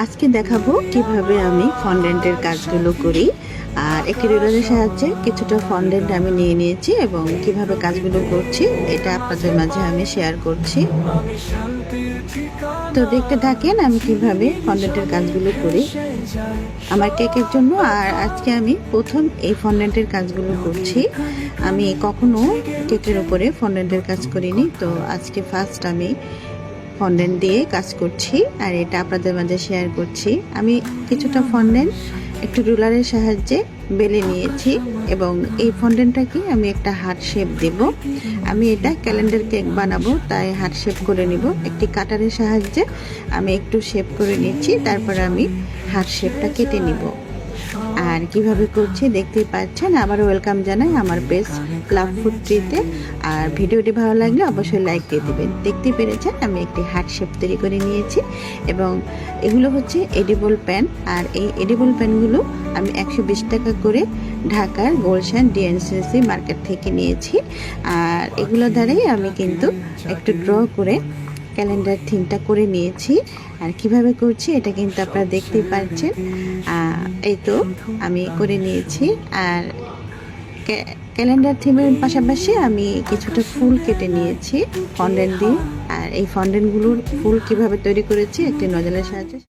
আজকে দেখাবো কিভাবে আমি ফন্ডেন্টের কাজগুলো করি। আর একটি রুলারের সাহায্যে কিছুটা ফন্ডেন্ট আমি নিয়ে নিয়েছি এবং কিভাবে কাজগুলো করছি এটা আপনাদের মাঝে আমি শেয়ার করছি। তো দেখতে থাকেন আমি কিভাবে ফন্ডেন্টের কাজগুলো করি আমার কেকের জন্য। আর আজকে আমি প্রথম এই ফন্ডেন্টের কাজগুলো করছি। আমি কখনো কেকের উপরে ফন্ডেন্টের কাজ করিনি, তো আজকে ফার্স্ট আমি ফন্ডেন্ট দিয়ে কাজ করছি আর এটা আপনাদের মাঝে শেয়ার করছি। আমি কিছুটা ফন্ডেন্ট একটু রুলারের সাহায্যে বেলে নিয়েছি এবং এই ফন্ডেন্টটাকে আমি একটা হার্ট শেপ দেব। আমি এটা ক্যালেন্ডার কেক বানাবো, তাই হার্ট শেপ করে নিব। একটি কাটারের সাহায্যে আমি একটু শেপ করে নিচ্ছি, তারপর আমি হার্ট শেপটা কেটে নিব। আর কিভাবে করছি দেখতেই পাচ্ছেন। আবার ওয়েলকাম জানাই আমার পেজ লাভ ফুড ট্রিতে। আর ভিডিওটি ভালো লাগলে অবশ্যই লাইক দিয়ে দেবেন। দেখতে পেরেছেন আমি একটি হার্ট শেপ তৈরি করে নিয়েছি এবং এগুলো হচ্ছে এডিবল প্যান। আর এই এডিবল প্যানগুলো আমি 120 টাকা করে ঢাকার গুলশান ডিএনসিসি মার্কেট থেকে নিয়েছি। আর এগুলো দ্বারাই আমি কিন্তু একটু ড্র করে ক্যালেন্ডার থিমটা করে নিয়েছি। আর কিভাবে করছি এটা কিন্তু আপনারা দেখতেই পাচ্ছেন। এই তো আমি করে নিয়েছি। আর ক্যালেন্ডার থিমের পাশাপাশি আমি কিছুটা ফুল কেটে নিয়েছি ফন্ডেন্ট দিয়ে। আর এই ফন্ডেন্টগুলোর ফুল কিভাবে তৈরি করেছি একটি নজলের সাহায্যে